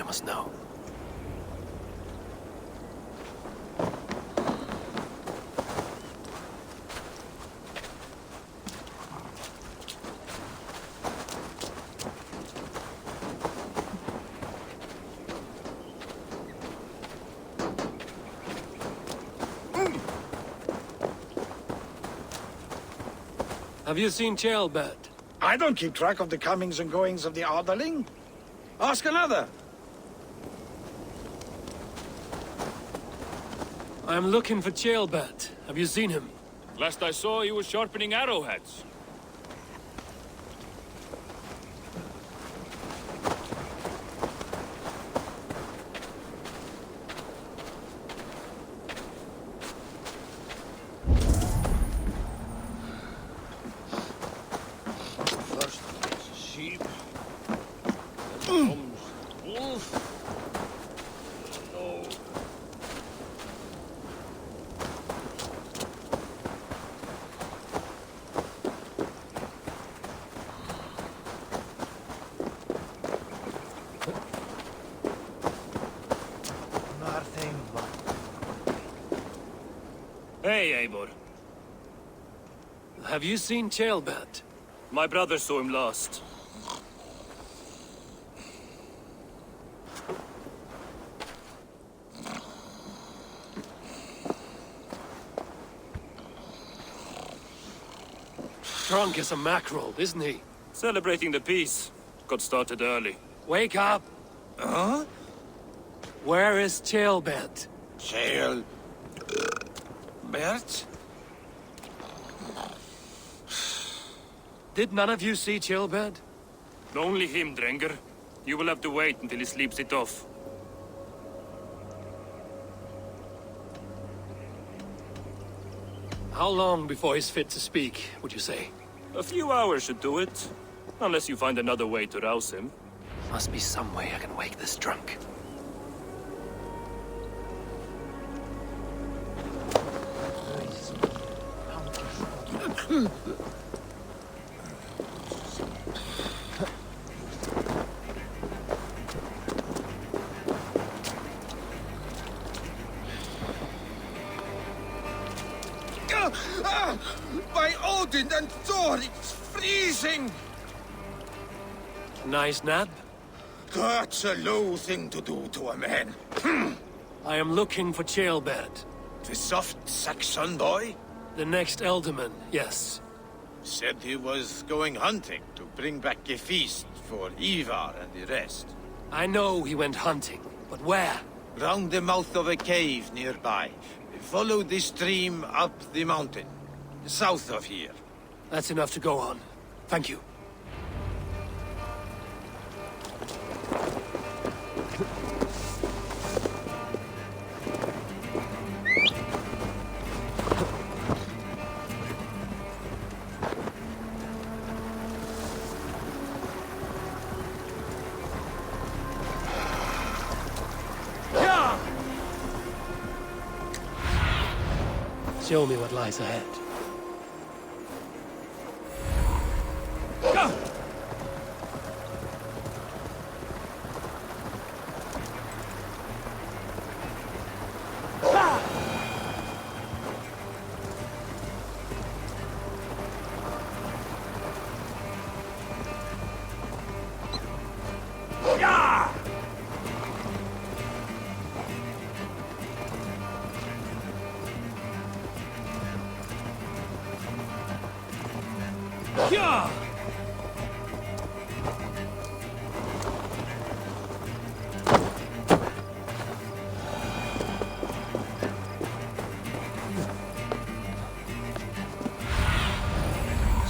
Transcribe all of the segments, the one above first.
here must know. Have you seen Abbot? I don't keep track of the comings and goings of the Arderling. Ask another. I'm looking for Abbot. Have you seen him? Last I saw, he was sharpening arrowheads. First sheep, then comes wolf. No. Hey, Eivor. Have you seen Abbot? My brother saw him last. Drunk as a mackerel, isn't he? Celebrating the peace. Got started early. Wake up! Huh? Where is Abbot? Jail. Bert? Did none of you see Abbot? Only him, Drenger. You will have to wait until he sleeps it off. How long before he's fit to speak, would you say? A few hours should do it. Unless you find another way to rouse him. Must be some way I can wake this drunk. By Odin and Thor, it's freezing! Nice nap? That's a low thing to do to a man. I am looking for Abbot. The soft Saxon boy? The next Elderman, yes. Said he was going hunting to bring back a feast for Eivor and the rest. I know he went hunting, but where? Round the mouth of a cave nearby. Follow the stream up the mountain. South of here. That's enough to go on. Thank you. Show me what lies ahead.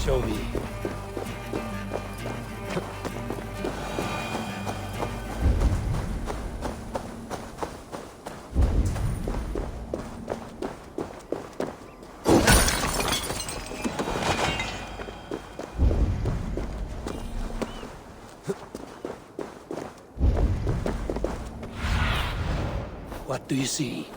Show me. What do you see?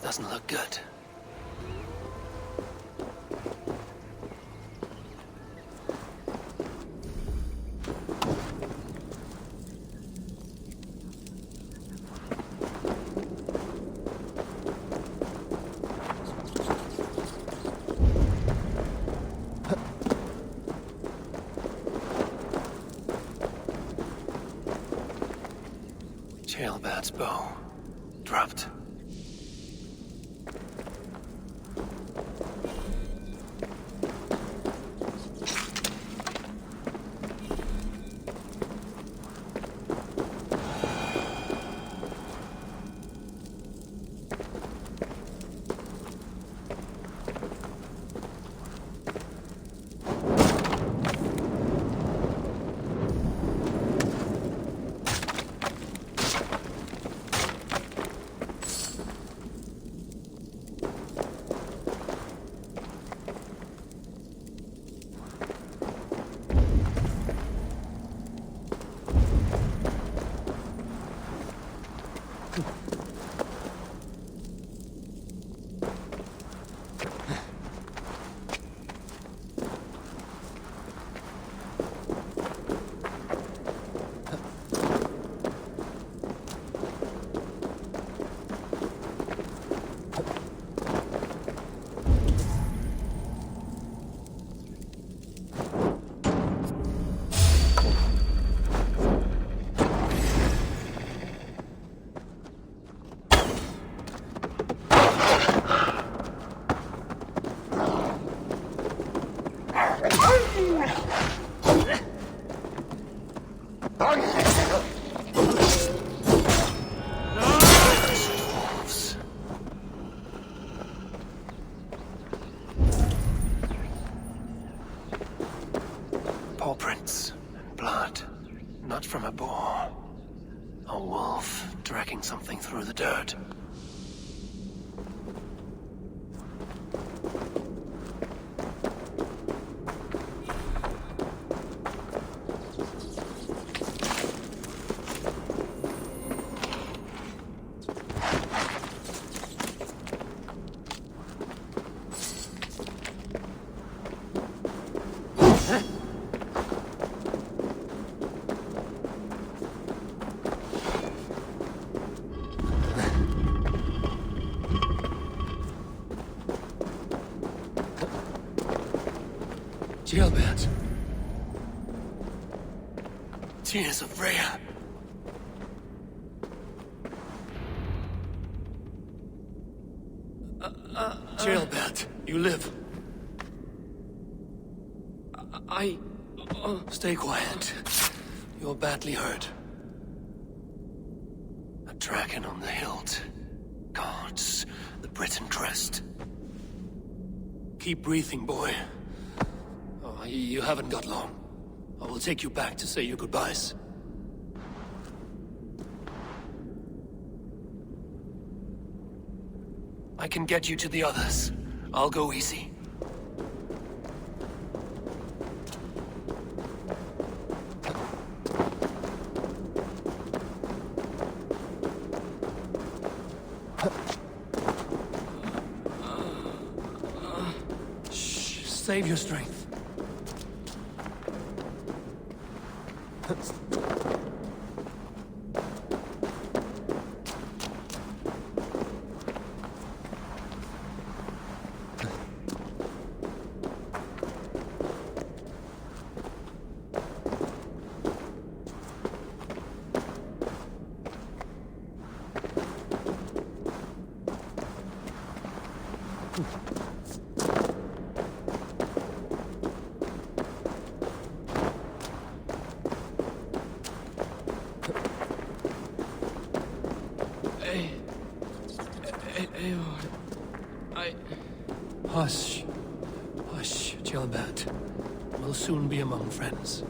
doesn't look good. Jailbat's bow. Dropped. Paw prints and blood. Not from a boar. A wolf dragging something through the dirt. Jailbirds. Tears of Rhea. Jailbird, you live. Stay quiet. You're badly hurt. A dragon on the hilt. Gods, the Britain crest. Keep breathing, boy. You haven't got long. I will take you back to say your goodbyes. I can get you to the others. I'll go easy. Shh, save your strength. Hush. Hush, Jailbird. We'll soon be among friends.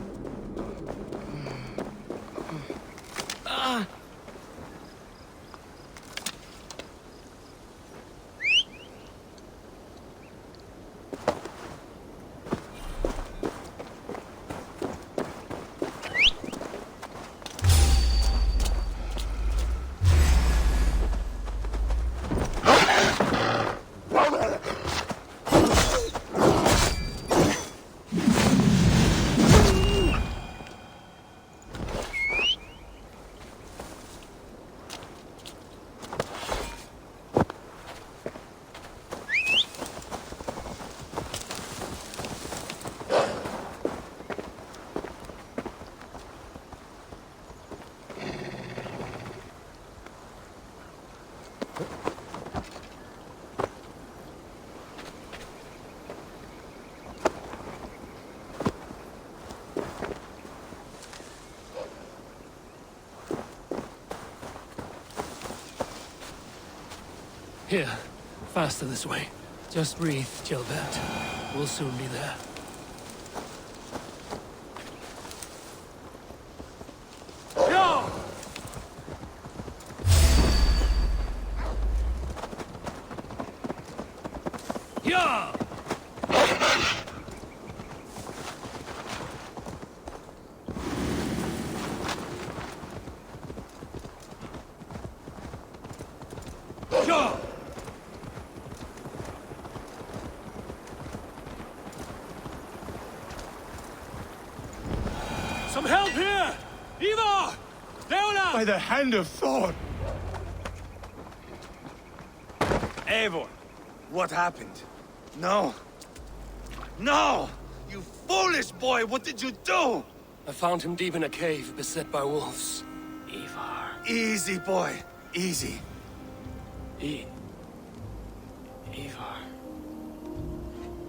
Here, faster this way. Just breathe, Gilbert. We'll soon be there. Go! Yeah! Go! Some help here! Eivor! Leona! By the hand of Thor! Eivor, what happened? No. No! You foolish boy, what did you do? I found him deep in a cave, beset by wolves. Eivor. Easy, boy. Easy. Eivor.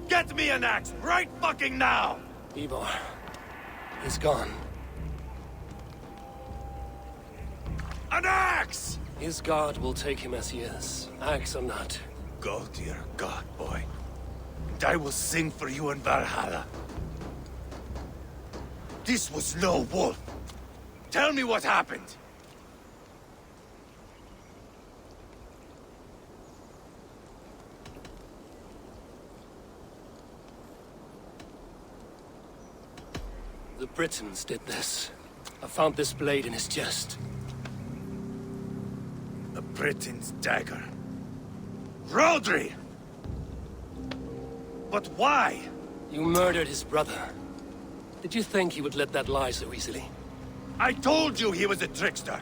Get me an axe right fucking now! Eivor. He's gone. An axe! His god will take him as he is, axe or not. Go to your god, boy. And I will sing for you in Valhalla. This was no wolf. Tell me what happened. The Britons did this. I found this blade in his chest. The Briton's dagger. Rodri! But why? You murdered his brother. Did you think he would let that lie so easily? I told you he was a trickster.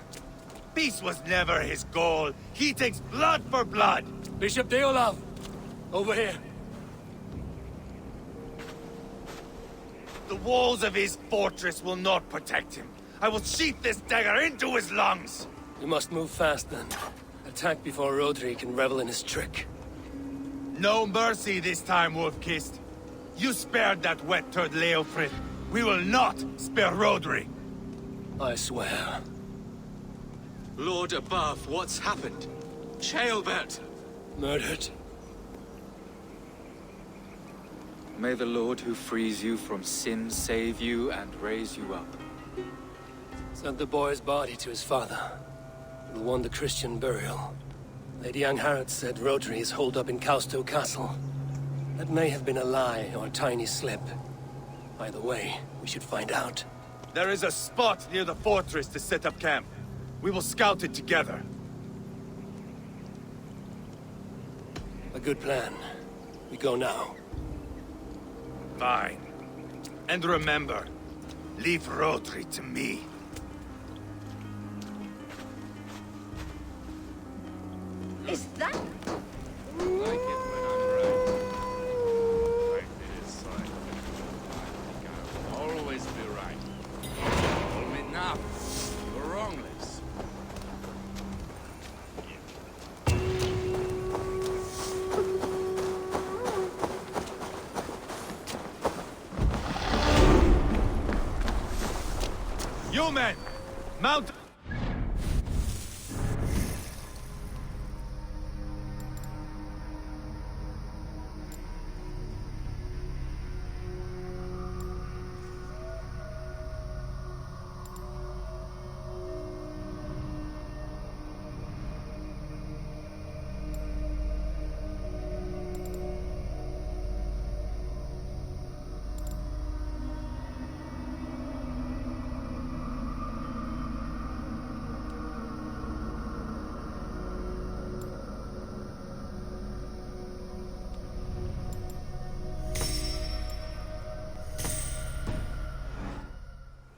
Peace was never his goal. He takes blood for blood. Bishop Deolav! Over here. The walls of his fortress will not protect him. I will sheath this dagger into his lungs. You must move fast then. Attack before Rodri can revel in his trick. No mercy this time, Wolf-Kissed. You spared that wet turd Leofrid. We will not spare Rodri. I swear. Lord above, what's happened? Ceolbert! Murdered. May the Lord who frees you from sin save you and raise you up. Sent the boy's body to his father. We'll want the Christian burial. Lady Angharad said Rodri is holed up in Kausto Castle. That may have been a lie or a tiny slip. Either way, we should find out. There is a spot near the fortress to set up camp. We will scout it together. A good plan. We go now. Fine. And remember, leave Rodri to me. Is that... Always be right. Only now, or wrongless. You men! Mount...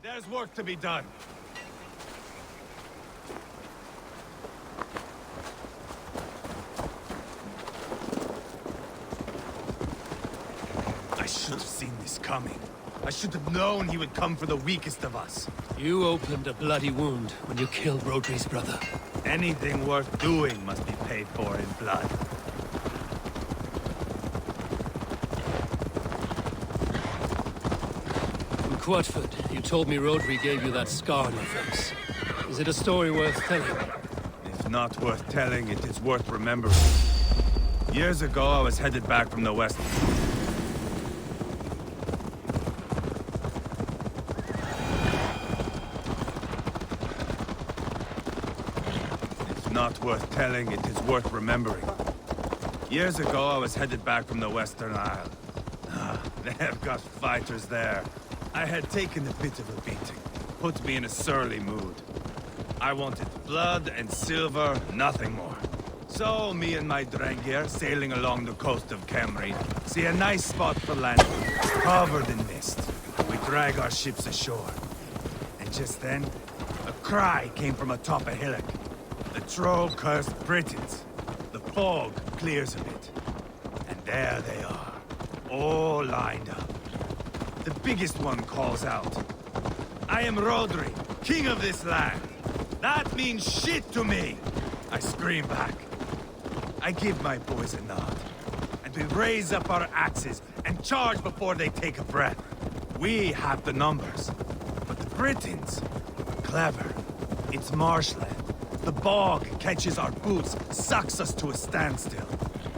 There's work to be done. I should have seen this coming. I should have known he would come for the weakest of us. You opened a bloody wound when you killed Rodri's brother. Anything worth doing must be paid for in blood. In Quatford, you told me Rodri gave you that scar on your face. Is it a story worth telling? If not worth telling, it is worth remembering. Years ago, I was headed back from the west. It's not worth telling, it is worth remembering. Years ago, I was headed back from the Western Isle. They have got fighters there. I had taken a bit of a beating. Put me in a surly mood. I wanted blood and silver, nothing more. So, me and my Drengir, sailing along the coast of Kemri, see a nice spot for landing, covered in mist. We drag our ships ashore. And just then, a cry came from atop a hillock. The troll cursed Britons. The fog clears a bit. And there they are, all lined up. The biggest one calls out, "I am Rodri, king of this land. That means shit to me!" I scream back. I give my boys a nod, and we raise up our axes and charge before they take a breath. We have the numbers, but the Britons, clever. It's marshland. The bog catches our boots, sucks us to a standstill.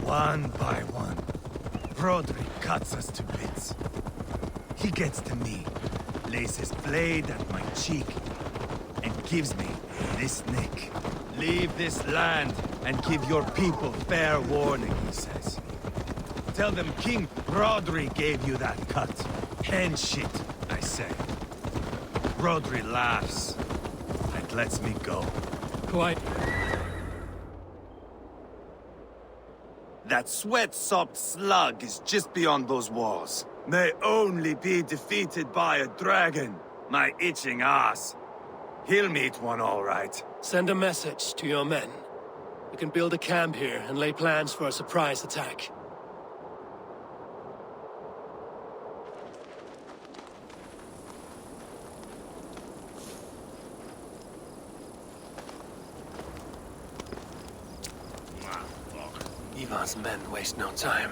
One by one, Rodri cuts us to bits. He gets to me, lays his blade at my cheek, and gives me this nick. "Leave this land and give your people fair warning," he says. "Tell them King Rodri gave you that cut. Hen shit," I say. Rodri laughs and lets me go. Quite. That sweat-sopped slug is just beyond those walls. May only be defeated by a dragon, my itching ass. He'll meet one all right. Send a message to your men. We can build a camp here and lay plans for a surprise attack. Eivor's men waste no time.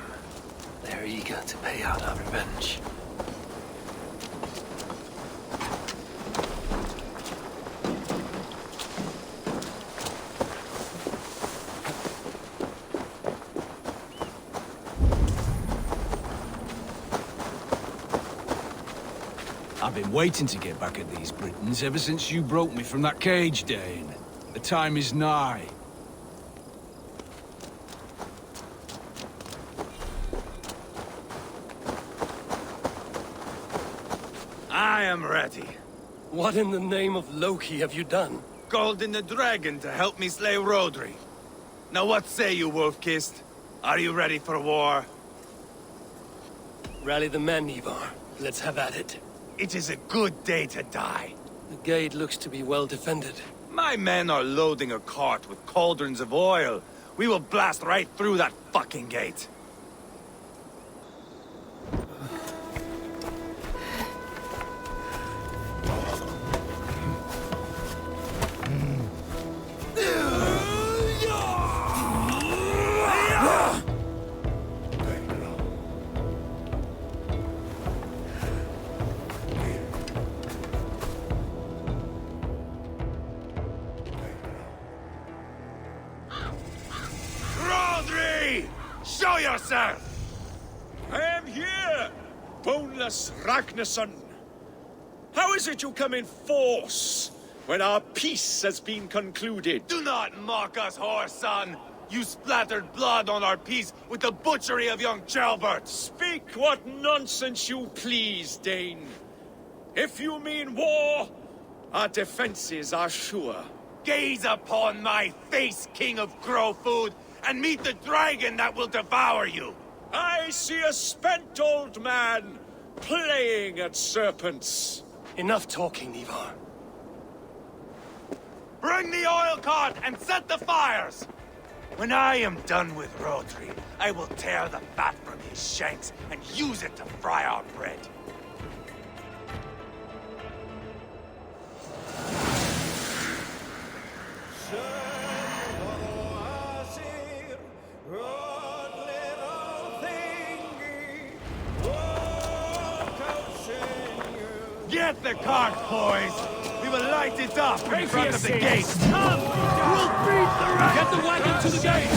They're eager to pay out our revenge. I've been waiting to get back at these Britons ever since you broke me from that cage, Dane. The time is nigh. I am ready. What in the name of Loki have you done? Called in the dragon to help me slay Rodri. Now what say you, Wolf-Kissed? Are you ready for war? Rally the men, Eivor. Let's have at it. It is a good day to die. The gate looks to be well defended. My men are loading a cart with cauldrons of oil. We will blast right through that fucking gate. Show yourself! I am here, boneless Ragnarsson. How is it you come in force when our peace has been concluded? Do not mock us, whoreson! You splattered blood on our peace with the butchery of young Chalbert! Speak what nonsense you please, Dane. If you mean war, our defenses are sure. Gaze upon my face, King of Crow Food, and meet the dragon that will devour you! I see a spent old man playing at serpents. Enough talking, Eivor. Bring the oil cart and set the fires! When I am done with Rodri, I will tear the fat from his shanks and use it to fry our bread. Get the cart, boys! We will light it up in front of the gate! Come! We'll beat the rest! Get the wagon to the gate!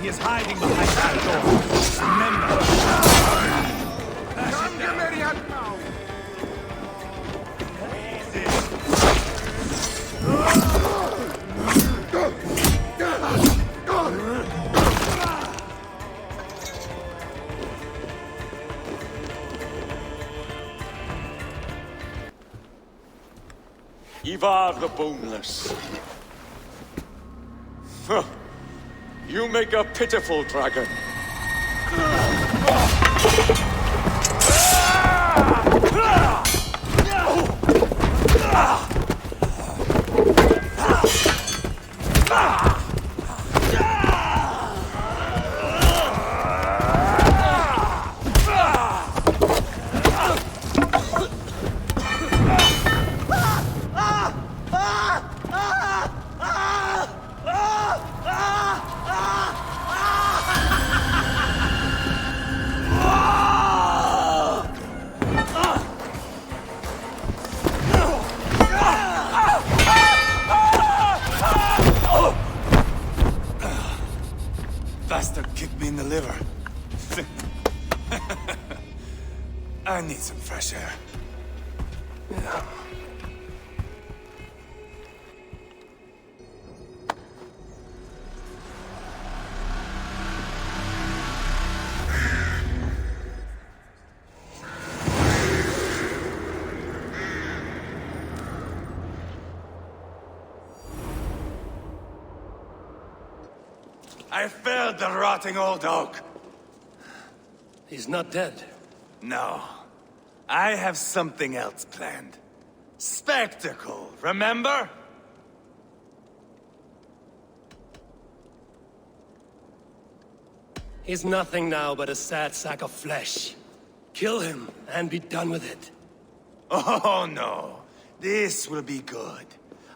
is hiding behind that door. Remember. Eivor the Boneless. Huh. You make a pitiful dragon. Bastard kicked me in the liver. I need some fresh air. Yeah. I felled the rotting old oak. He's not dead. No. I have something else planned. Spectacle, remember? He's nothing now but a sad sack of flesh. Kill him and be done with it. Oh no. This will be good.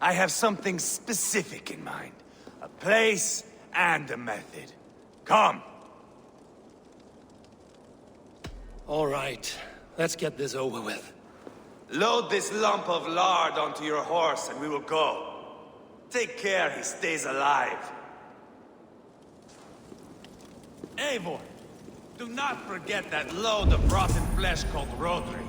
I have something specific in mind. A place and a method. Come. All right. Let's get this over with. Load this lump of lard onto your horse and we will go. Take care he stays alive. Eivor, do not forget that load of rotten flesh called Rodri.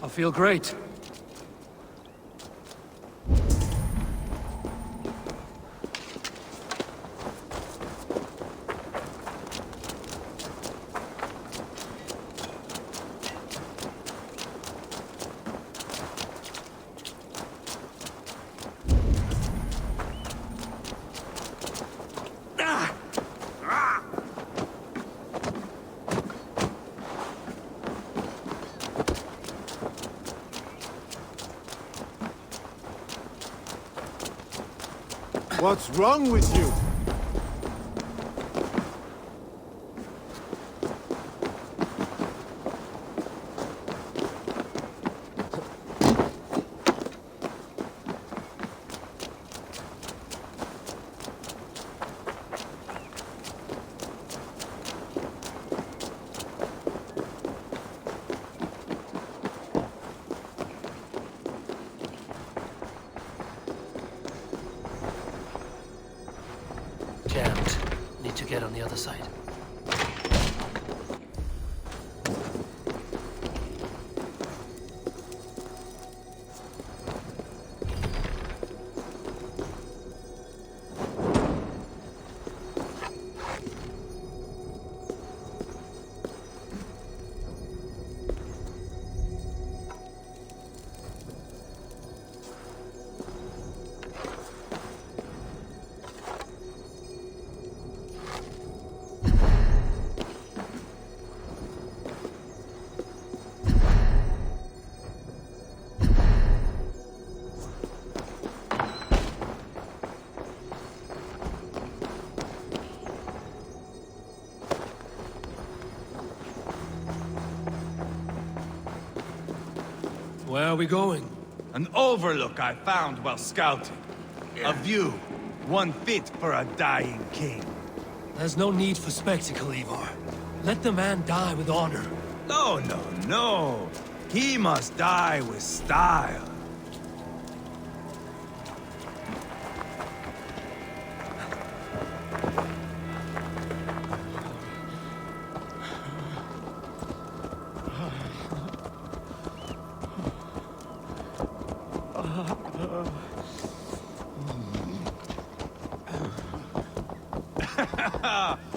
I feel great. What's wrong with you? Jammed. Need to get on the other side. are we going? An overlook I found while scouting. A view, one fit for a dying king. There's no need for spectacle, Eivor. Let the man die with honor. No, no, no. He must die with style.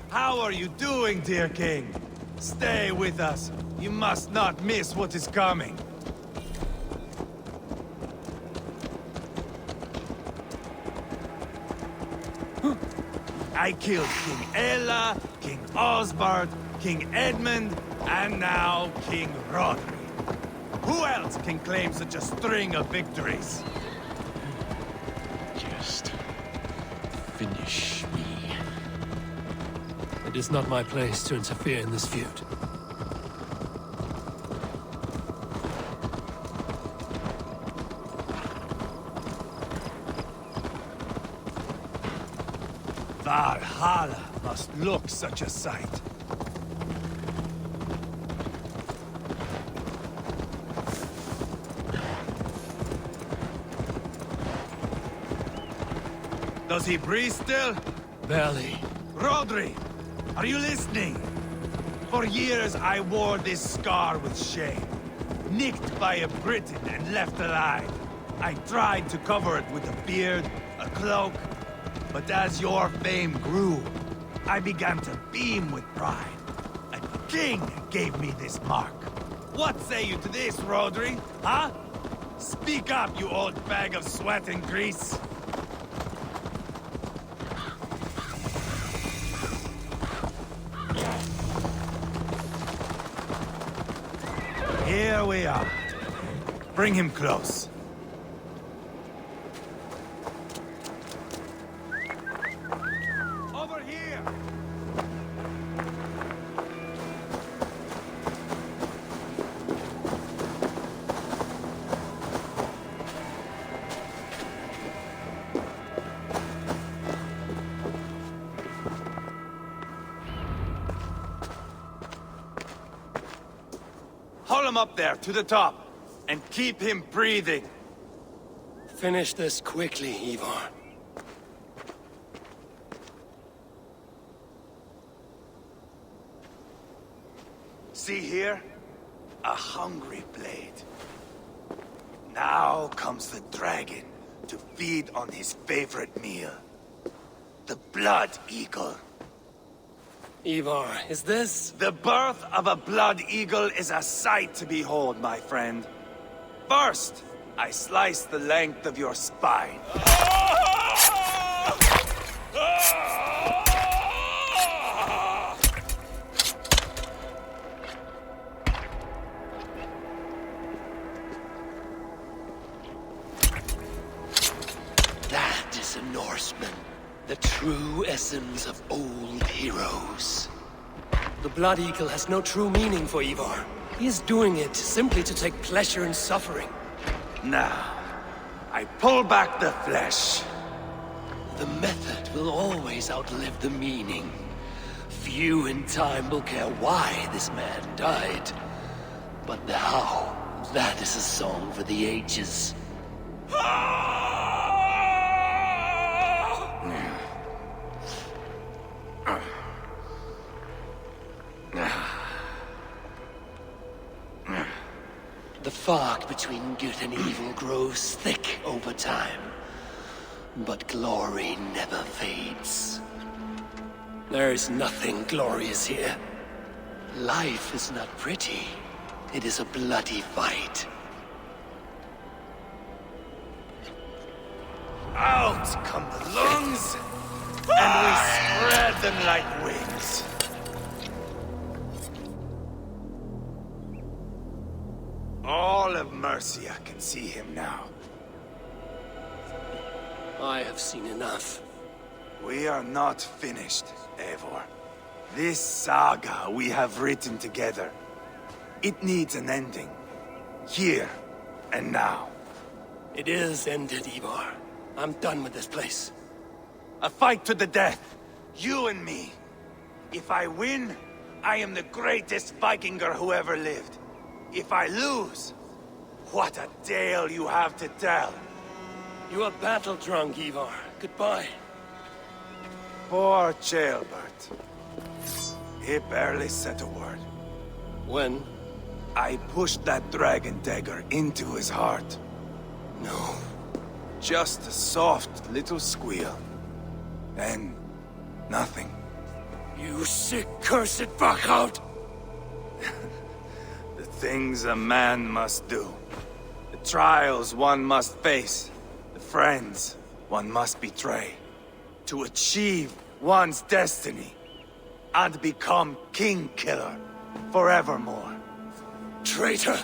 How are you doing, dear king? Stay with us. You must not miss what is coming. I killed King Ella, King Osbert, King Edmund, and now King Rodri. Who else can claim such a string of victories? Just finish me. It is not my place to interfere in this feud. Valhalla must look such a sight. Does he breathe still? Barely. Rodri, are you listening? For years I wore this scar with shame. Nicked by a Briton and left alive. I tried to cover it with a beard, a cloak, but as your fame grew, I began to beam with pride. A king gave me this mark. What say you to this, Rodri? Huh? Speak up, you old bag of sweat and grease. Here we are. Bring him close. Over here! Haul him up there, to the top, and keep him breathing. Finish this quickly, Eivor. See here? A hungry blade. Now comes the dragon to feed on his favorite meal. The blood eagle. Eivor, is this? The birth of a blood eagle is a sight to behold, my friend. First, I slice the length of your spine. That is a Norseman. The true essence of old heroes. The Blood Eagle has no true meaning for Eivor. He is doing it simply to take pleasure in suffering. Now, I pull back the flesh. The method will always outlive the meaning. Few in time will care why this man died. But the how, that is a song for the ages. The fog between good and evil grows thick over time. But glory never fades. There is nothing glorious here. Life is not pretty. It is a bloody fight. Out come the lungs, and we spread them like wings. All of Mercia can see him now. I have seen enough. We are not finished, Eivor. This saga we have written together, it needs an ending. Here, And now? It is ended, Eivor. I'm done with this place. A fight to the death. You and me. If I win, I am the greatest Vikinger who ever lived. If I lose, what a tale you have to tell. You are battle-drunk, Eivor. Goodbye. Poor Jailbert. He barely said a word. When? I pushed that dragon dagger into his heart. No. Just a soft little squeal. Then, nothing. You sick, cursed fuck-out! The things a man must do. The trials one must face. The friends one must betray. To achieve one's destiny. And become king killer forevermore. Traitor!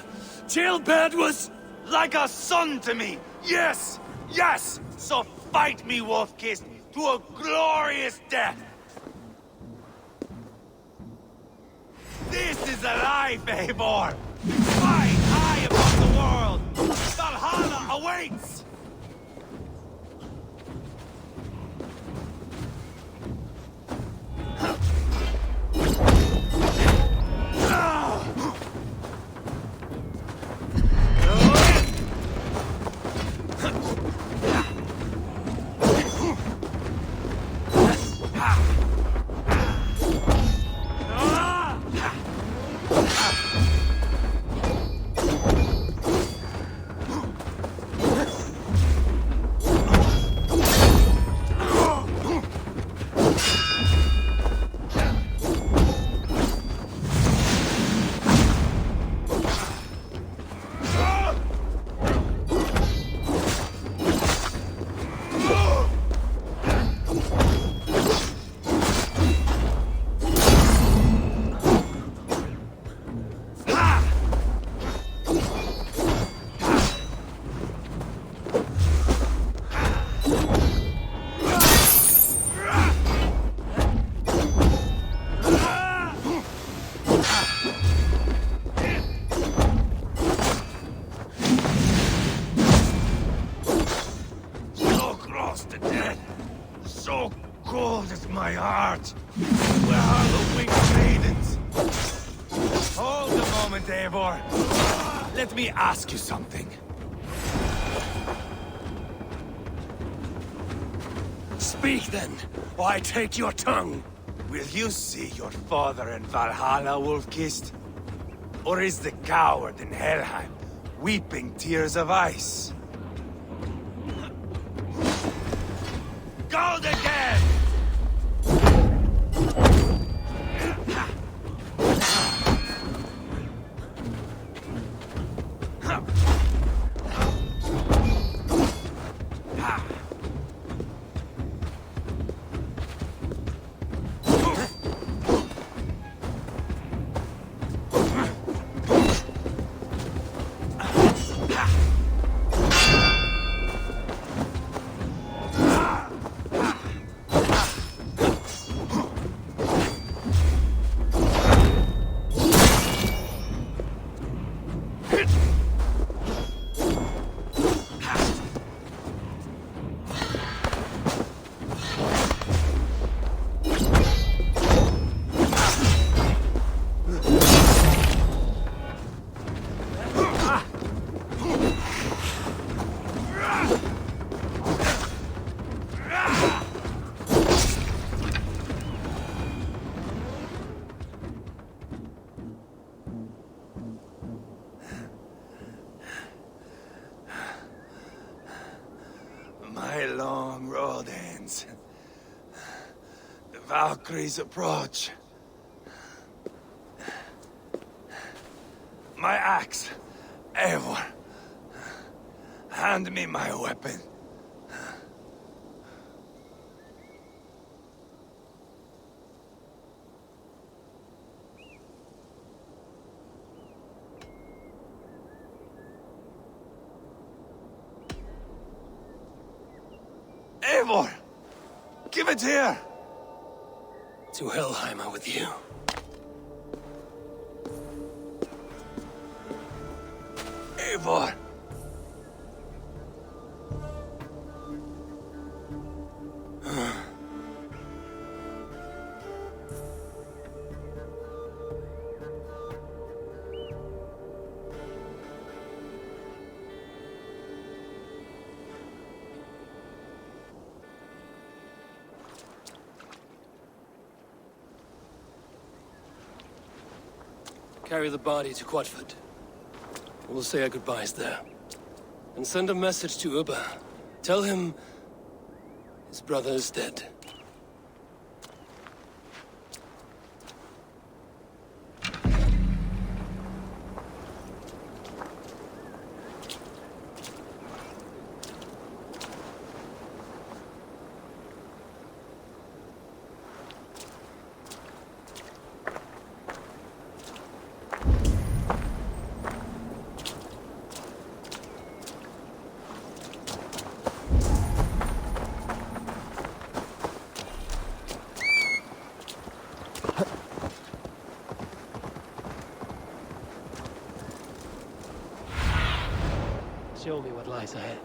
Jailbird was... Like a son to me! Yes! Yes! So fight me, Wolf-Kissed, to a glorious death! This is a life, Eivor! Fly high above the world! Valhalla awaits! Eivor, let me ask you something. Speak then, or I take your tongue. Will you see your father in Valhalla, Wolf-Kissed? Or is the coward in Helheim weeping tears of ice? Gold again! My long road ends. The Valkyries approach. My axe, Eivor. Hand me my weapon. Eivor! Give it here! To Helheim with you. Eivor! Carry the body to Quatford. We'll say our goodbyes there. And send a message to Uba. Tell him his brother is dead. Show me what lies ahead.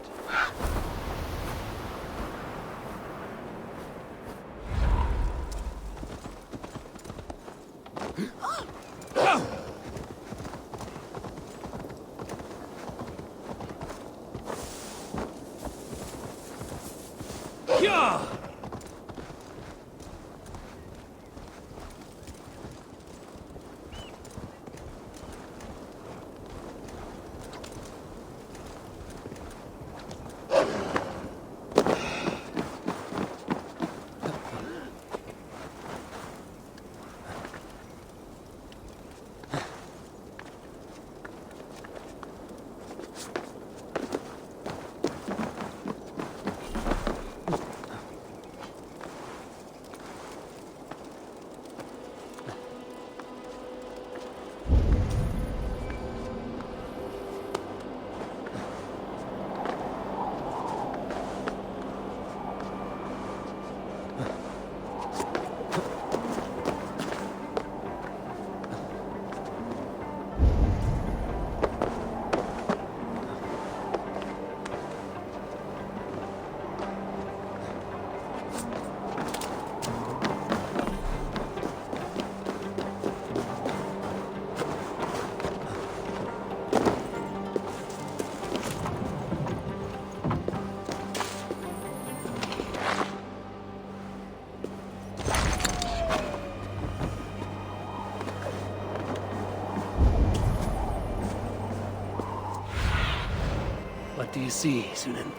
What do you see, Sunan?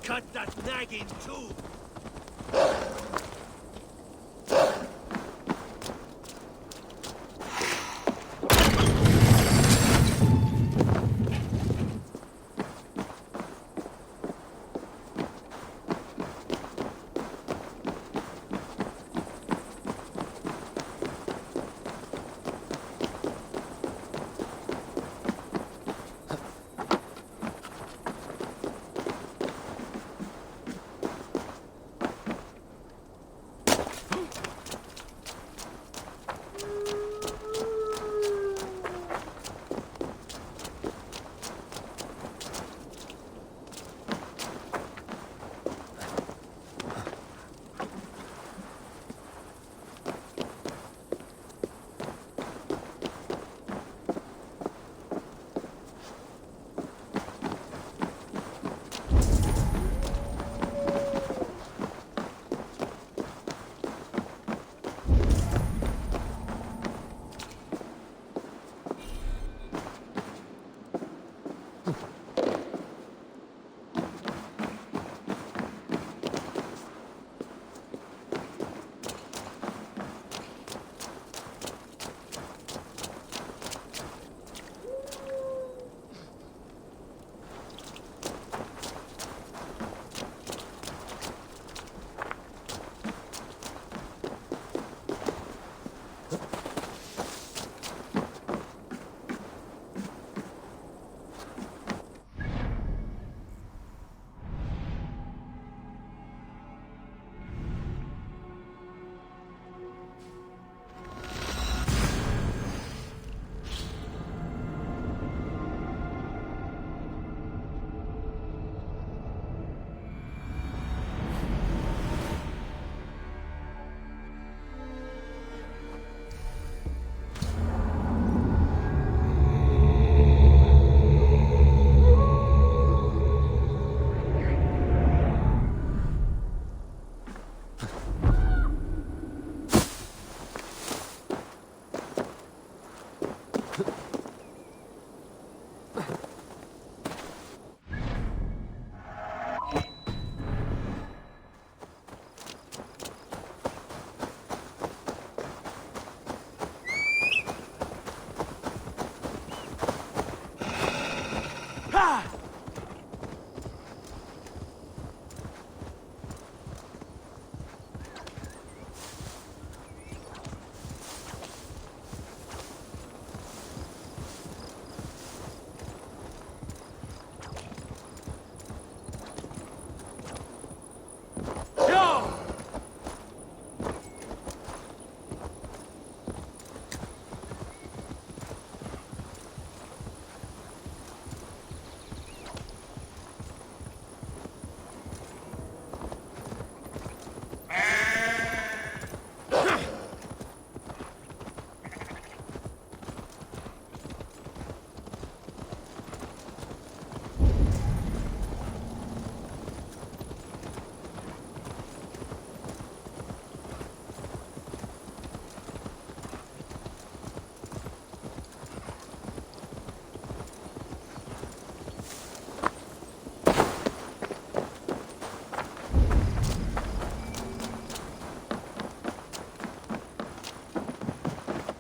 cut that nagging too!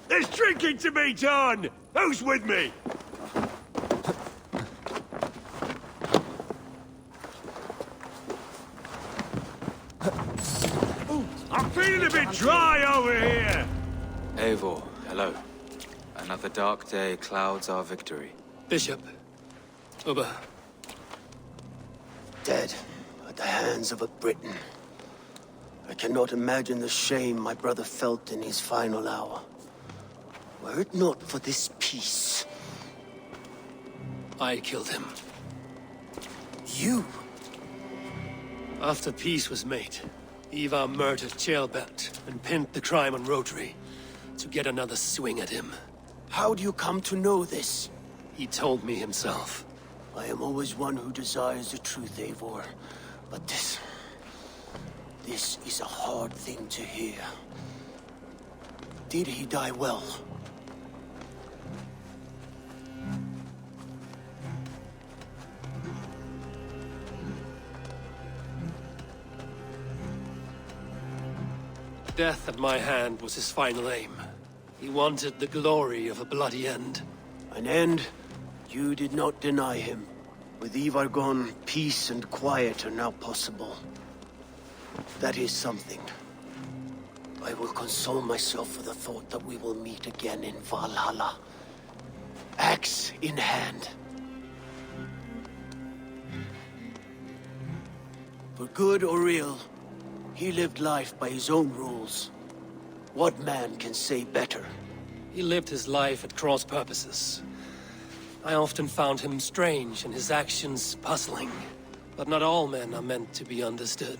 There's drinking to be done! Who's with me? I'm feeling a bit dry over here! Eivor, hello. Another dark day clouds our victory. Bishop. Uber. Dead at the hands of a Briton. I cannot imagine the shame my brother felt in his final hour. Were it not for this peace... I killed him. You? After peace was made, Eivor murdered Gambit and pinned the crime on Rotary to get another swing at him. How do you come to know this? He told me himself. I am always one who desires the truth, Eivor. But this is a hard thing to hear. Did he die well? death at my hand was his final aim. He wanted the glory of a bloody end. An end you did not deny him. With Eivor gone, peace and quiet are now possible. That is something. I will console myself for the thought that we will meet again in Valhalla. Axe in hand. For good or ill, he lived life by his own rules. What man can say better? He lived his life at cross purposes. I often found him strange and his actions puzzling. But not all men are meant to be understood.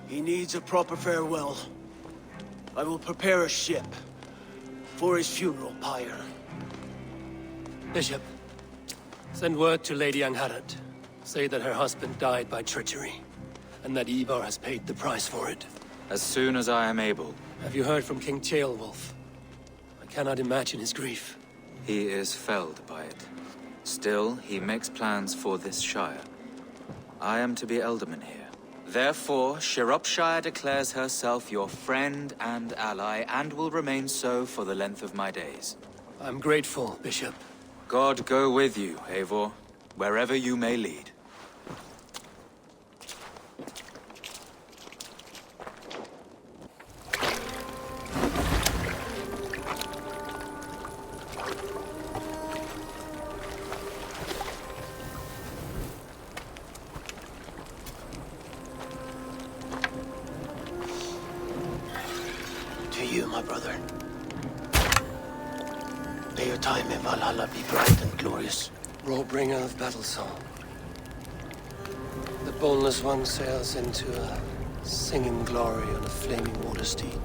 He needs a proper farewell. I will prepare a ship for his funeral pyre. Bishop, send word to Lady Angharad. Say that her husband died by treachery, and that Eivor has paid the price for it. As soon as I am able. Have you heard from King Ceolwulf? I cannot imagine his grief. He is felled by it. Still, he makes plans for this shire. I am to be Elderman here. Therefore, Shropshire declares herself your friend and ally, and will remain so for the length of my days. I'm grateful, Bishop. God go with you, Eivor, wherever you may lead. To you, my brother. May your time in Valhalla be bright and glorious. Rollbringer of battle song. The boneless one sails into a singing glory on a flaming water steed.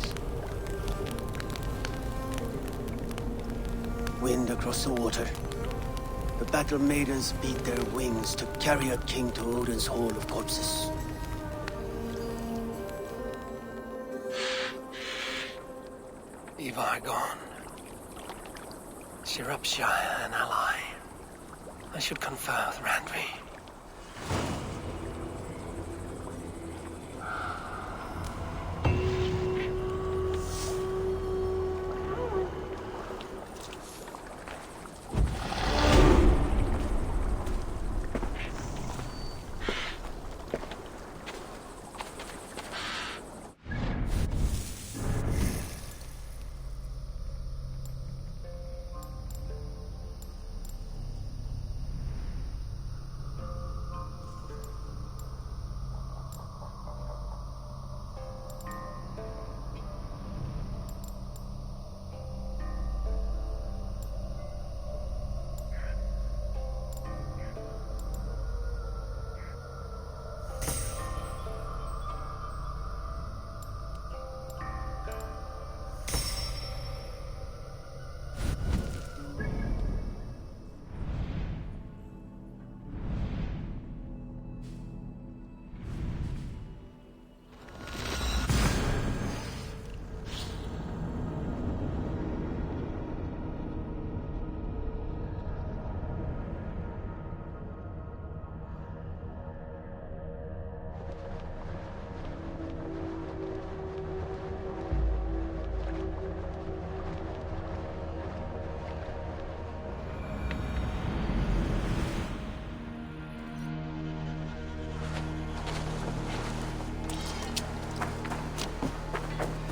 Wind across the water. The battle maidens beat their wings to carry a king to Odin's Hall of Corpses. Eivor gone. Shropshire an ally. I should confer with Randvi.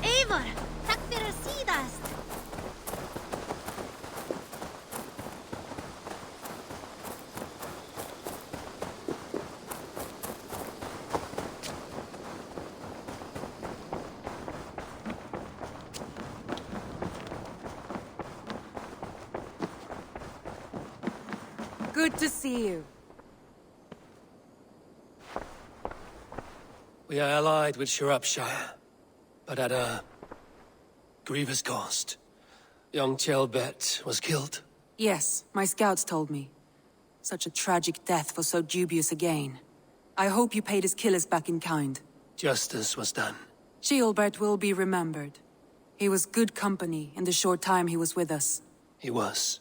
Eivor, tack för sidast. Good to see you. We are allied with Shropshire, but at a grievous cost. Young Abbot was killed. Yes, my scouts told me. Such a tragic death for so dubious a gain. I hope you paid his killers back in kind. Justice was done. Ceolbert will be remembered. He was good company in the short time he was with us. He was.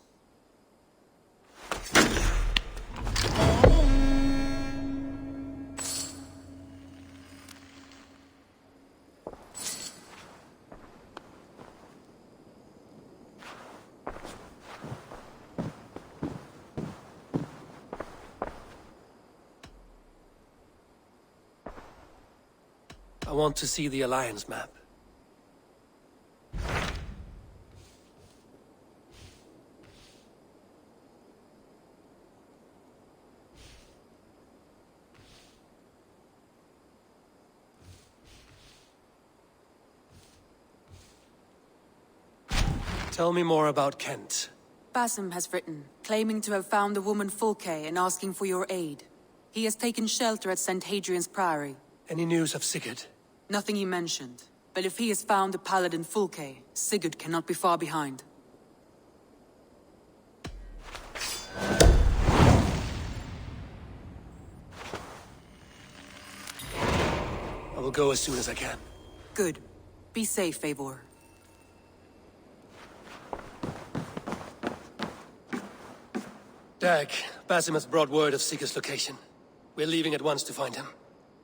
want to see the Alliance map. Tell me more about Kent. Basim has written, claiming to have found the woman Fulke and asking for your aid. He has taken shelter at St. Hadrian's Priory. Any news of Sigurd? Nothing he mentioned. But if he has found the paladin Fulke, Sigurd cannot be far behind. I will go as soon as I can. Good. Be safe, Eivor. Dag, Basim has brought word of Sigurd's location. We're leaving at once to find him.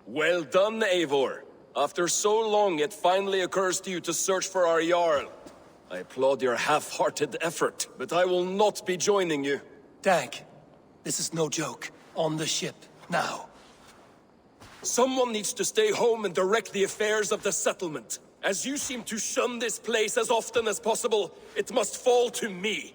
Well done, Eivor. After so long, it finally occurs to you to search for our Jarl. I applaud your half-hearted effort, but I will not be joining you. Dag, this is no joke. On the ship, now. Someone needs to stay home and direct the affairs of the settlement. As you seem to shun this place as often as possible, it must fall to me.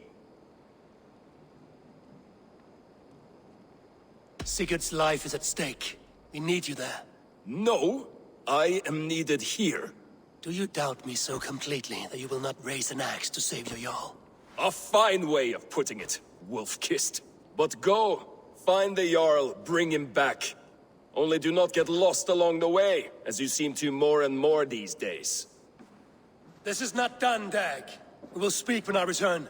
Sigurd's life is at stake. We need you there. No, I am needed here. Do you doubt me so completely that you will not raise an axe to save your Jarl? A fine way of putting it, wolf-kissed. But go, find the Jarl, bring him back. Only do not get lost along the way, as you seem to more and more these days. This is not done, Dag. We will speak when I return.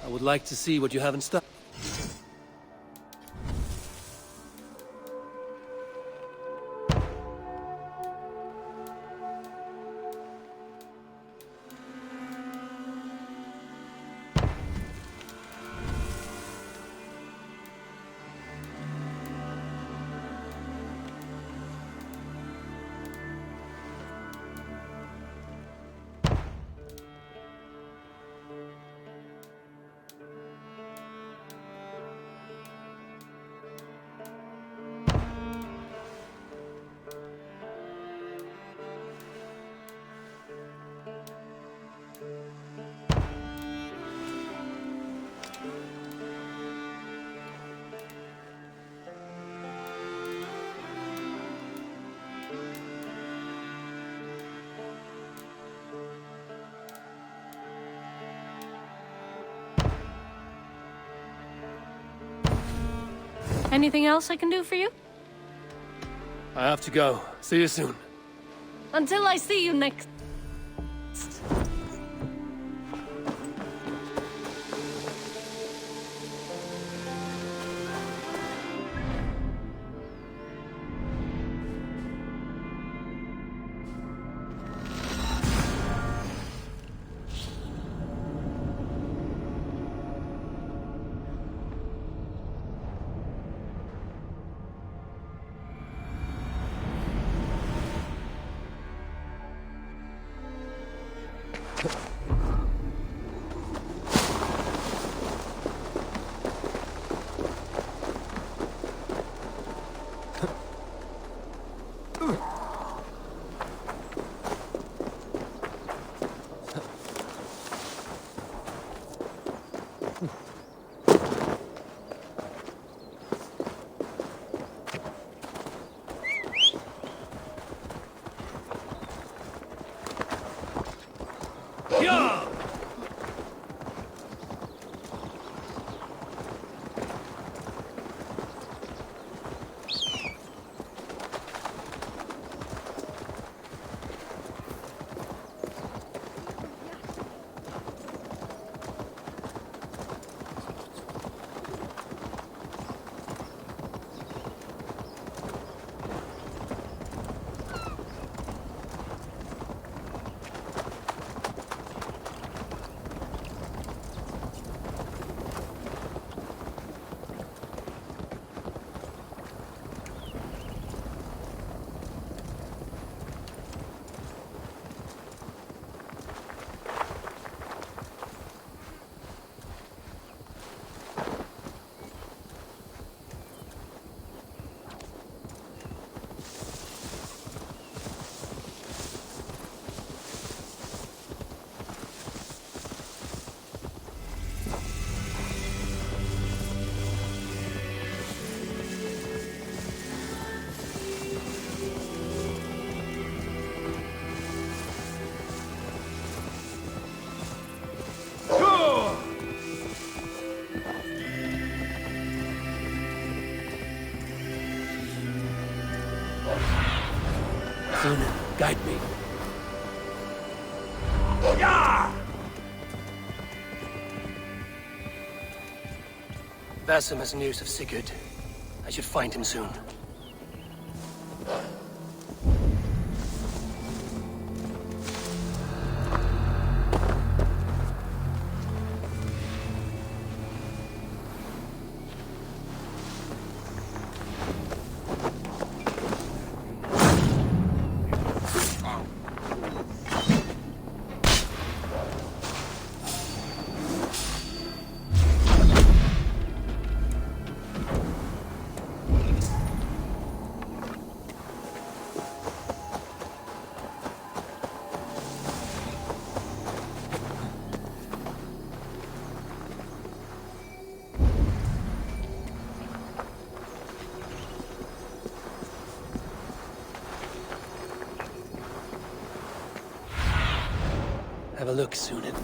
I would like to see what you haven't done. Anything else I can do for you? I have to go. See you soon. Until I see you next. Sunan, guide me. Basim has news of Sigurd. I should find him soon. Have a look, Sunan.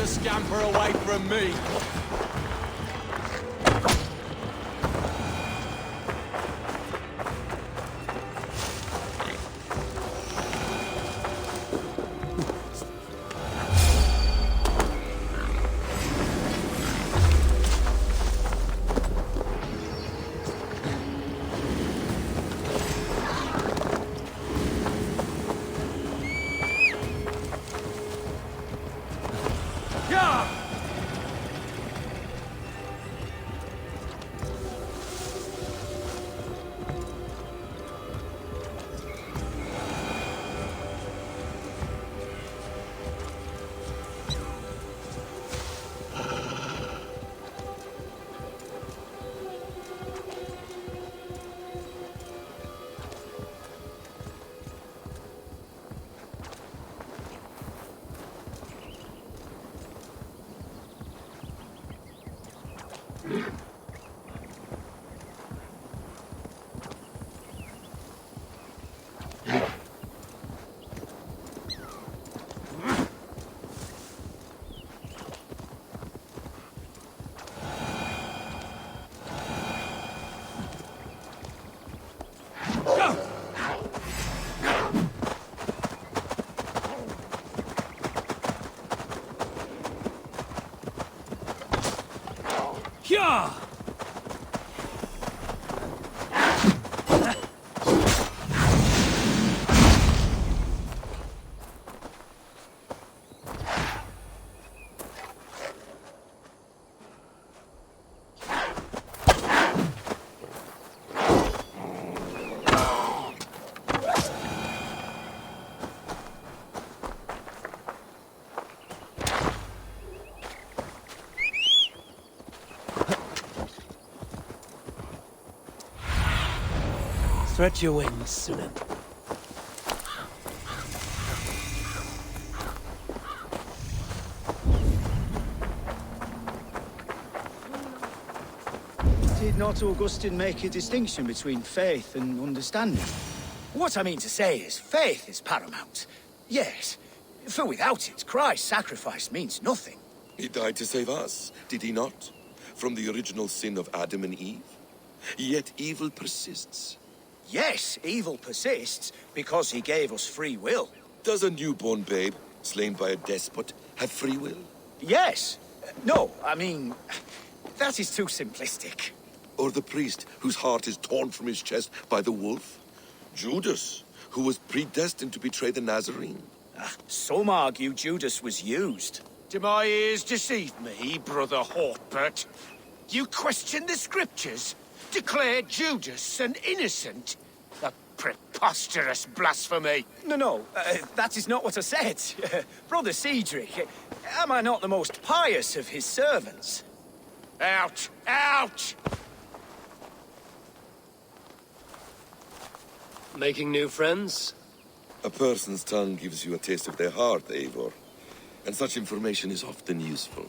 Scamper away from me! Yeah! Stretch your wings, Sunan. Did not Augustine make a distinction between faith and understanding? What I mean to say is, faith is paramount. Yes, for without it, Christ's sacrifice means nothing. He died to save us, did he not? From the original sin of Adam and Eve? Yet evil persists. Yes, evil persists because he gave us free will. Does a newborn babe, slain by a despot, have free will? Yes. No, I mean, that is too simplistic. Or the priest whose heart is torn from his chest by the wolf? Judas, who was predestined to betray the Nazarene? Some argue Judas was used. Do my ears deceive me, Brother Hortbert? You question the scriptures? Declare Judas an innocent? A preposterous blasphemy! No, that is not what I said. Brother Cedric, am I not the most pious of his servants? Out! Out! Making new friends? A person's tongue gives you a taste of their heart, Eivor. And such information is often useful.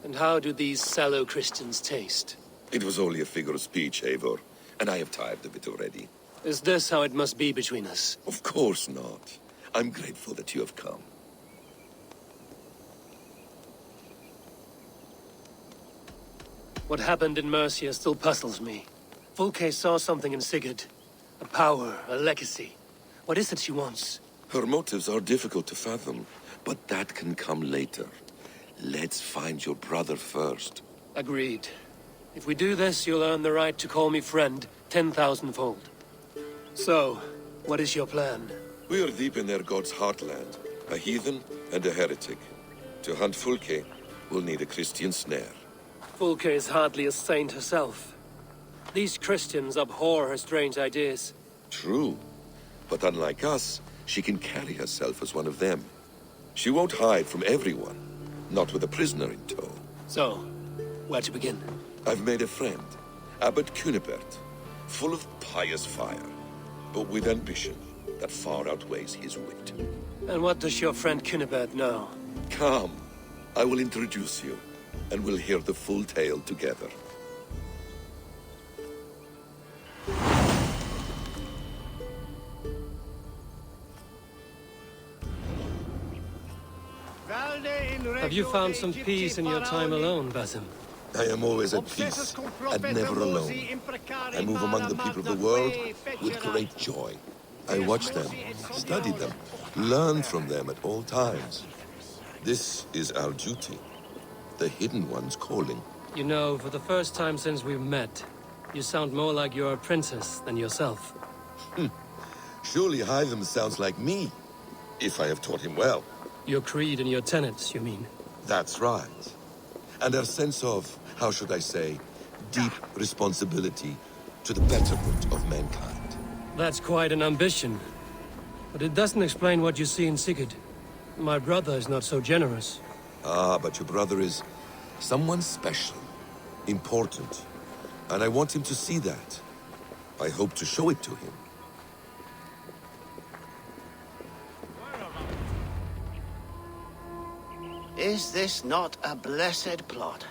And how do these sallow Christians taste? It was only a figure of speech, Eivor, and I have tired of it already. Is this how it must be between us? Of course not. I'm grateful that you have come. What happened in Mercia still puzzles me. Fulke saw something in Sigurd. A power, a legacy. What is it she wants? Her motives are difficult to fathom, but that can come later. Let's find your brother first. Agreed. If we do this, you'll earn the right to call me friend 10,000-fold. So, what is your plan? We are deep in their god's heartland, a heathen and a heretic. To hunt Fulke, we'll need a Christian snare. Fulke is hardly a saint herself. These Christians abhor her strange ideas. True, but unlike us, she can carry herself as one of them. She won't hide from everyone, not with a prisoner in tow. So, where to begin? I've made a friend, Abbot Cunibert, full of pious fire, but with ambition that far outweighs his wit. And what does your friend Cunibert know? Come, I will introduce you, and we'll hear the full tale together. Have you found some peace in your time alone, Basim? I am always at peace, and never alone. I move among the people of the world with great joy. I watch them, study them, learn from them at all times. This is our duty, the Hidden One's calling. You know, for the first time since we've met, you sound more like you're a princess than yourself. Surely Hytham sounds like me, if I have taught him well. Your creed and your tenets, you mean? That's right. And our sense of, how should I say, deep responsibility to the betterment of mankind. That's quite an ambition. But it doesn't explain what you see in Sigurd. My brother is not so generous. Ah, but your brother is someone special, important. And I want him to see that. I hope to show it to him. Is this not a blessed plot?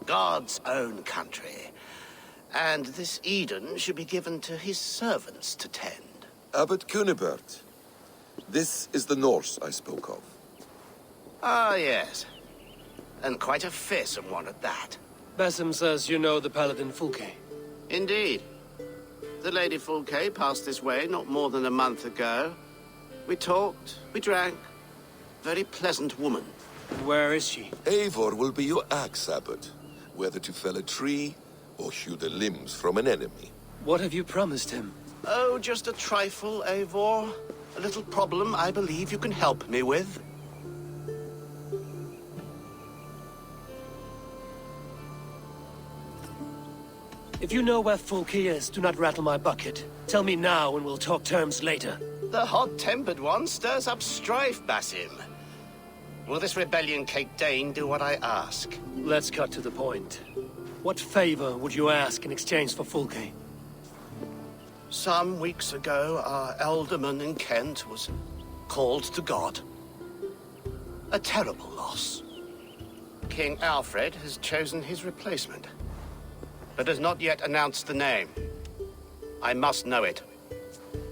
God's own country. And this Eden should be given to his servants to tend. Abbot Cunibert. This is the Norse I spoke of. Ah, yes. And quite a fearsome one at that. Basim says you know the paladin Fulke. Indeed. The Lady Fulke passed this way not more than a month ago. We talked, we drank. Very pleasant woman. Where is she? Eivor will be your axe, Abbot. whether to fell a tree or hew the limbs from an enemy. What have you promised him? Oh, just a trifle, Eivor. A little problem I believe you can help me with. If you know where Fulke is, do not rattle my bucket. Tell me now and we'll talk terms later. The hot-tempered one stirs up strife, Basim. Will this rebellion Cape Dane do what I ask? Let's cut to the point. What favor would you ask in exchange for Fulke? Some weeks ago, our alderman in Kent was called to God. A terrible loss. King Alfred has chosen his replacement, but has not yet announced the name. I must know it.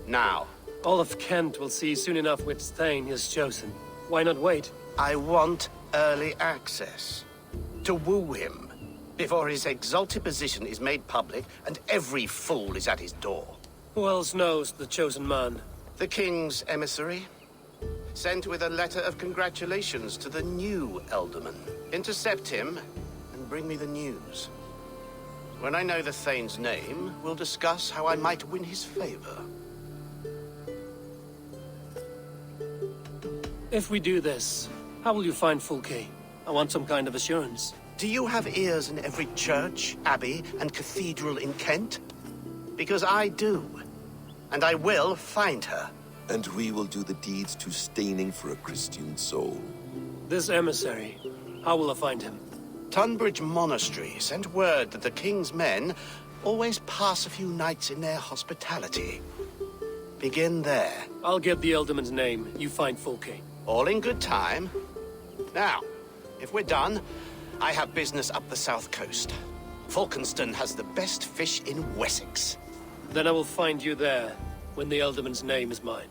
Now. All of Kent will see soon enough which Thane is chosen. Why not wait? I want early access. To woo him, before his exalted position is made public and every fool is at his door. Who else knows the chosen man? The king's emissary. Sent with a letter of congratulations to the new alderman. Intercept him and bring me the news. When I know the Thane's name, we'll discuss how I might win his favor. If we do this, how will you find Fulke? I want some kind of assurance. Do you have ears in every church, abbey, and cathedral in Kent? Because I do. And I will find her. And we will do the deeds too staining for a Christian soul. This emissary, how will I find him? Tunbridge Monastery sent word that the king's men always pass a few nights in their hospitality. Begin there. I'll get the alderman's name. You find Fulke. All in good time. Now, if we're done, I have business up the south coast. Falkenston has the best fish in Wessex. Then I will find you there, when the alderman's name is mine.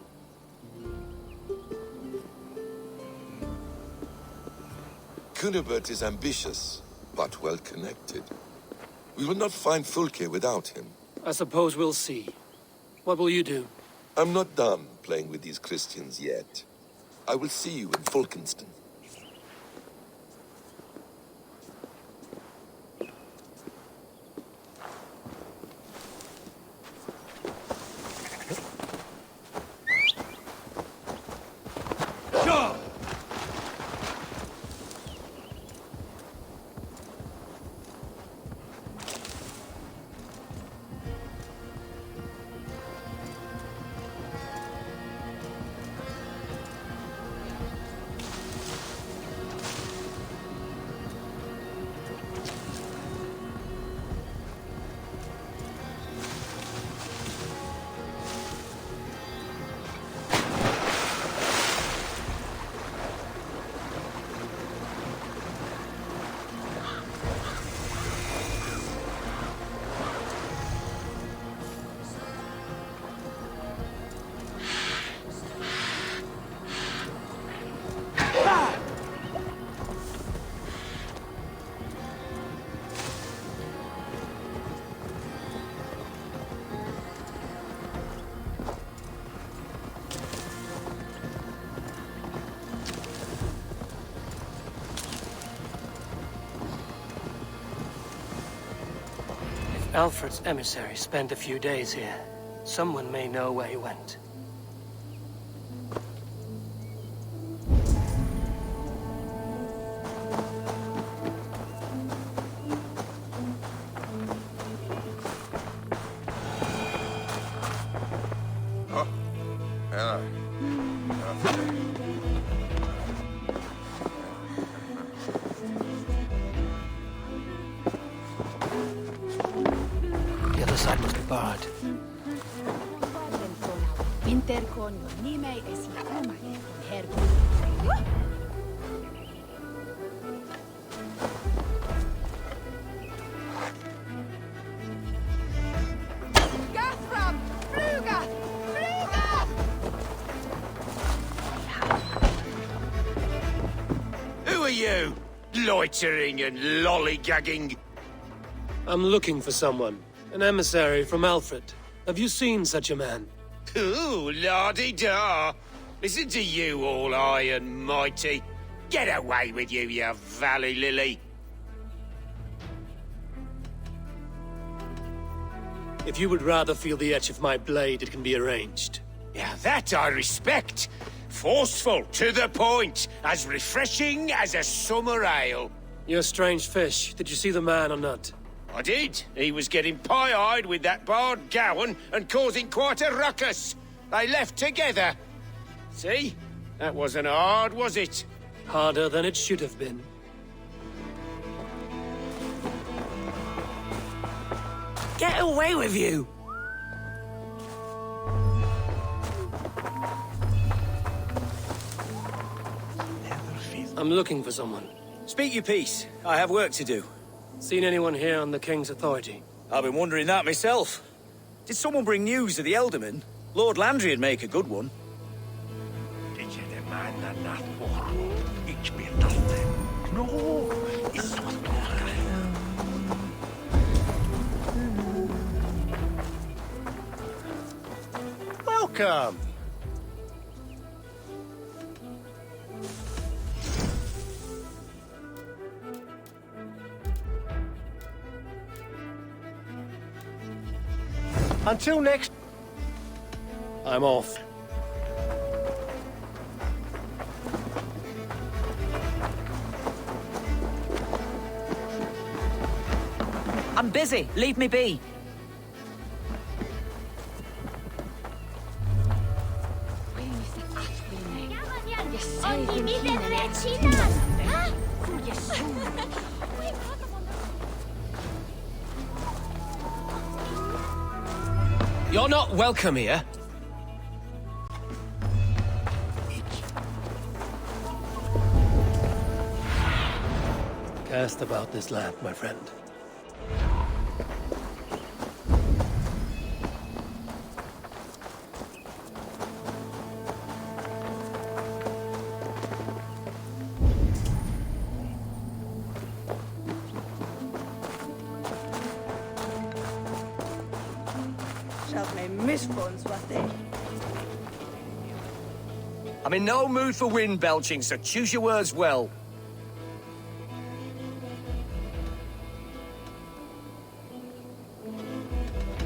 Cunibert is ambitious, but well-connected. We will not find Fulke without him. I suppose we'll see. What will you do? I'm not done playing with these Christians yet. I will see you in Falkenston. Alfred's emissary spent a few days here. Someone may know where he went. Oh, hello. The other side must be barred. Who are you? Loitering and lollygagging? I'm looking for someone. An emissary from Alfred. Have you seen such a man? Ooh, la-di-da. Listen to you, all high and mighty. Get away with you, you valley lily. If you would rather feel the edge of my blade, it can be arranged. Yeah, that I respect. Forceful, to the point, as refreshing as a summer ale. You're a strange fish. Did you see the man or not? I did. He was getting pie-eyed with that bard Gowan and causing quite a ruckus. They left together. See? That wasn't hard, was it? Harder than it should have been. Get away with you! I'm looking for someone. Speak your piece. I have work to do. Seen anyone here on the King's authority? I've been wondering that myself. Did someone bring news of the Elderman? Lord Landry'd make a good one. Did you demand that not war? Ich mir dachte. No, it's not. Welcome. Until next... I'm off. I'm busy. Leave me be. You're not welcome here. Cast about this land, my friend. I'm in no mood for wind belching, so choose your words well.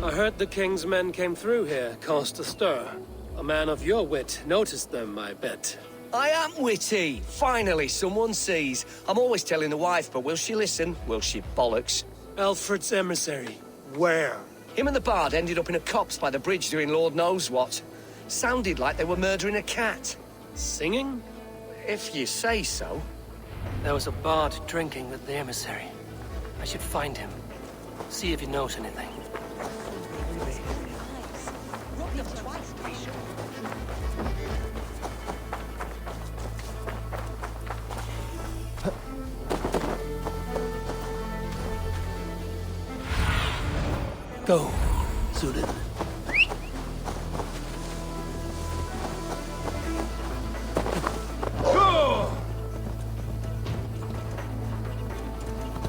I heard the King's men came through here, caused a stir. A man of your wit noticed them, I bet. I am witty. Finally, someone sees. I'm always telling the wife, but will she listen? Will she bollocks? Alfred's emissary. Where? Him and the bard ended up in a copse by the bridge doing Lord knows what. Sounded like they were murdering a cat. Singing? If you say so. There was a bard drinking with the emissary. I should find him. See if he knows anything. Go, Zudin.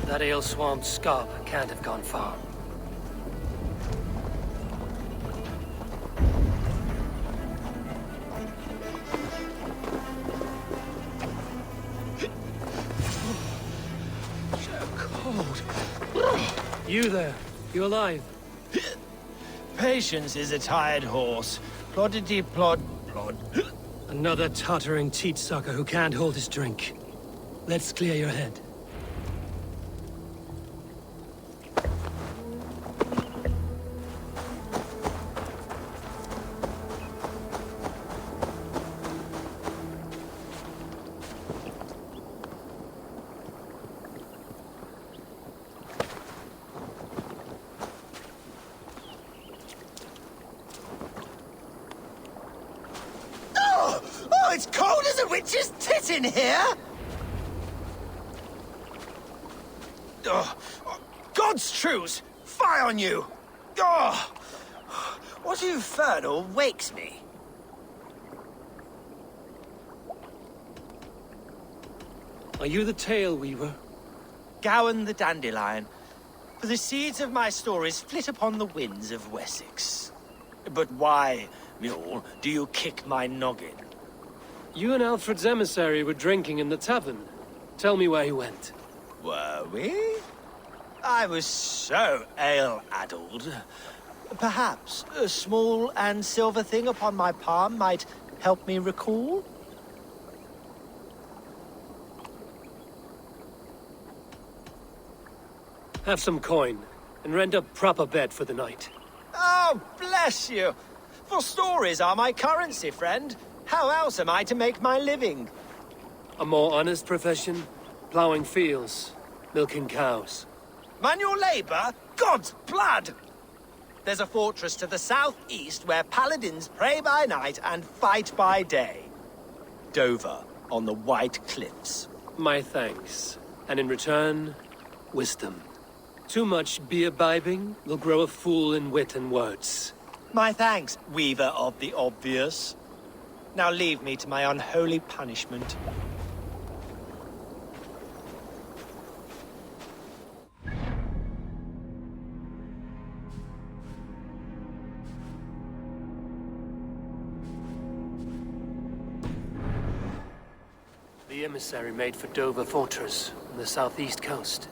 That ale-swamped scab can't have gone far. So cold. You there. You alive? Patience is a tired horse. Ploddity plod plod. Another tottering teat-sucker who can't hold his drink. Let's clear your head. Oh, it's cold as a witch's tit in here! Oh, God's truths! Fie on you! Oh, what infernal wakes me? Are you the tale weaver? Gowan the dandelion. For the seeds of my stories flit upon the winds of Wessex. But why, mule, do you kick my noggin? You and Alfred's emissary were drinking in the tavern. Tell me where he went. Were we? I was so ale-addled. Perhaps a small and silver thing upon my palm might help me recall? Have some coin, and rent a proper bed for the night. Oh, bless you! For stories are my currency, friend. How else am I to make my living? A more honest profession? Plowing fields, milking cows. Manual labor? God's blood! There's a fortress to the southeast where paladins pray by night and fight by day. Dover, on the White Cliffs. My thanks. And in return, wisdom. Too much beer-bibbing will grow a fool in wit and words. My thanks, weaver of the obvious. Now leave me to my unholy punishment. The emissary made for Dover Fortress on the southeast coast.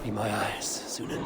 Be my eyes, Sunan.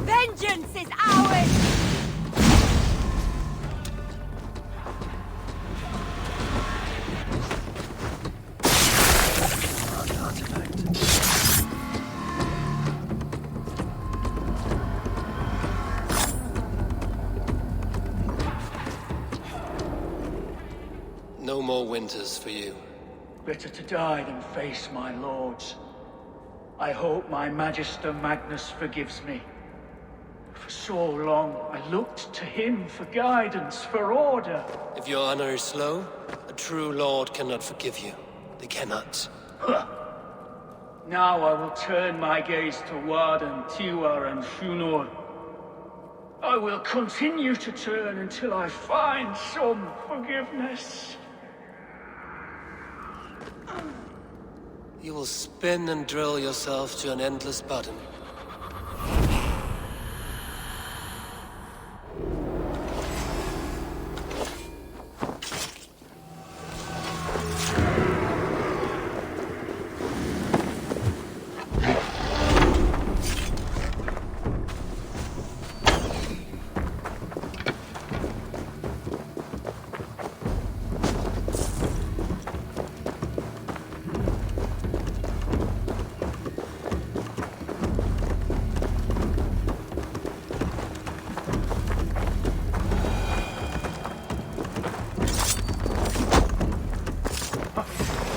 Vengeance is ours! No more winters for you. Better to die than face my lords. I hope my Magister Magnus forgives me. For so long, I looked to him for guidance, for order. If your honor is slow, a true lord cannot forgive you. They cannot. Now I will turn my gaze to Warden, Tiwar, and Shunor. I will continue to turn until I find some forgiveness. You will spin and drill yourself to an endless bottom.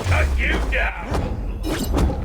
Cut you down!